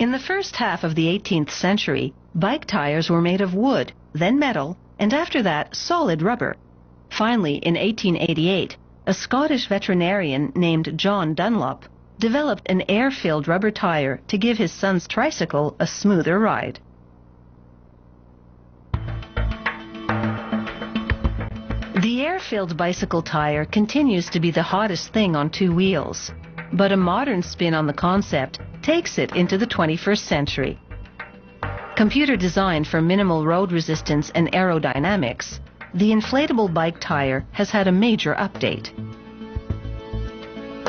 In the first half of the 18th century, bike tires were made of wood, then metal, and after that, solid rubber. Finally, in 1888, a Scottish veterinarian named John Dunlop developed an air-filled rubber tire to give his son's tricycle a smoother ride. The air-filled bicycle tire continues to be the hottest thing on two wheels, but a modern spin on the concept takes it into the 21st century. Computer designed for minimal road resistance and aerodynamics, the inflatable bike tire has had a major update.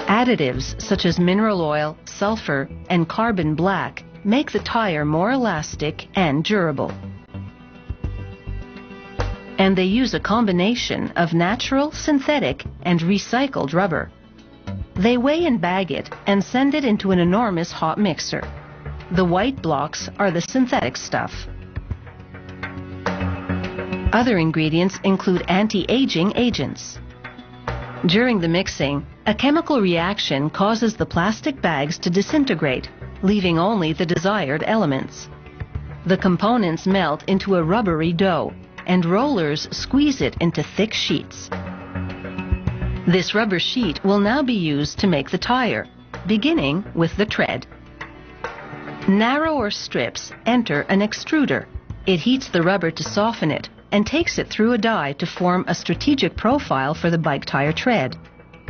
Additives such as mineral oil, sulfur, and carbon black make the tire more elastic and durable. And they use a combination of natural, synthetic, and recycled rubber. They weigh and bag it and send it into an enormous hot mixer. The white blocks are the synthetic stuff. Other ingredients include anti-aging agents. During the mixing, a chemical reaction causes the plastic bags to disintegrate, leaving only the desired elements. The components melt into a rubbery dough, and rollers squeeze it into thick sheets. This rubber sheet will now be used to make the tire, beginning with the tread. Narrower strips enter an extruder. It heats the rubber to soften it and takes it through a die to form a strategic profile for the bike tire tread,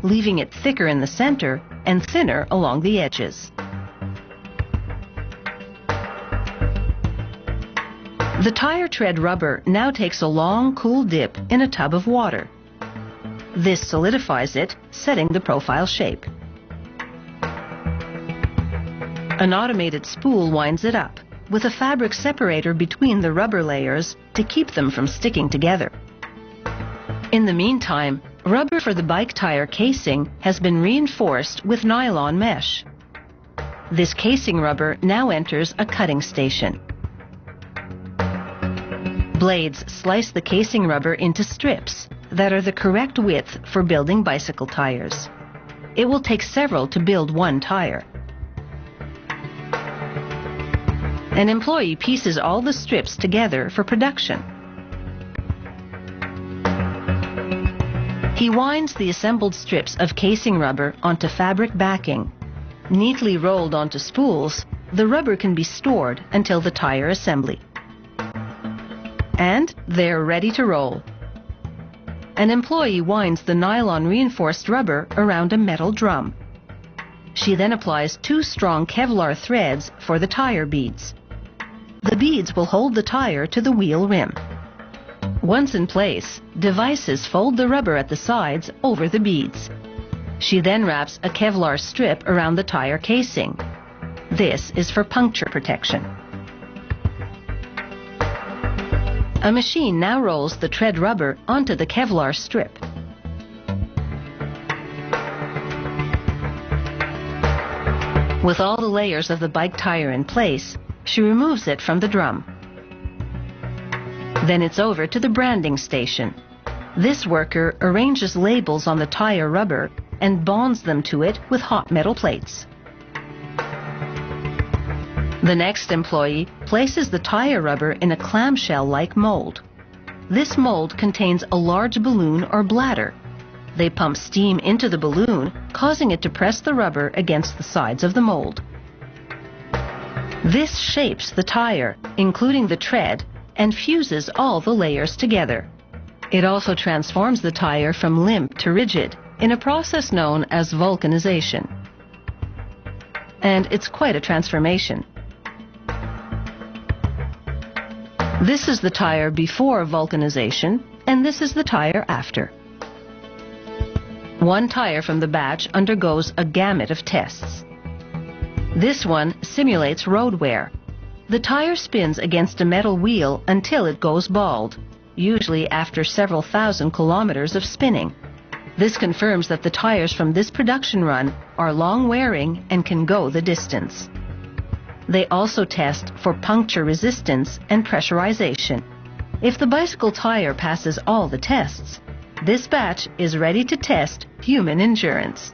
leaving it thicker in the center and thinner along the edges. The tire tread rubber now takes a long, cool dip in a tub of water. This solidifies it, setting the profile shape. An automated spool winds it up, with a fabric separator between the rubber layers to keep them from sticking together. In the meantime, rubber for the bike tire casing has been reinforced with nylon mesh. This casing rubber now enters a cutting station. Blades slice the casing rubber into strips that are the correct width for building bicycle tires. It will take several to build one tire. An employee pieces all the strips together for production. He winds the assembled strips of casing rubber onto fabric backing. Neatly rolled onto spools, the rubber can be stored until the tire assembly. And they're ready to roll. An employee winds the nylon reinforced rubber around a metal drum. She then applies 2 strong Kevlar threads for the tire beads. The beads will hold the tire to the wheel rim. Once in place, devices fold the rubber at the sides over the beads. She then wraps a Kevlar strip around the tire casing. This is for puncture protection. A machine now rolls the tread rubber onto the Kevlar strip. With all the layers of the bike tire in place, she removes it from the drum. Then it's over to the branding station. This worker arranges labels on the tire rubber and bonds them to it with hot metal plates. The next employee places the tire rubber in a clamshell-like mold. This mold contains a large balloon or bladder. They pump steam into the balloon, causing it to press the rubber against the sides of the mold. This shapes the tire, including the tread, and fuses all the layers together. It also transforms the tire from limp to rigid in a process known as vulcanization. And it's quite a transformation. This is the tire before vulcanization, and this is the tire after. One tire from the batch undergoes a gamut of tests. This one simulates road wear. The tire spins against a metal wheel until it goes bald, usually after several thousand kilometers of spinning. This confirms that the tires from this production run are long-wearing and can go the distance. They also test for puncture resistance and pressurization. If the bicycle tire passes all the tests, this batch is ready to test human endurance.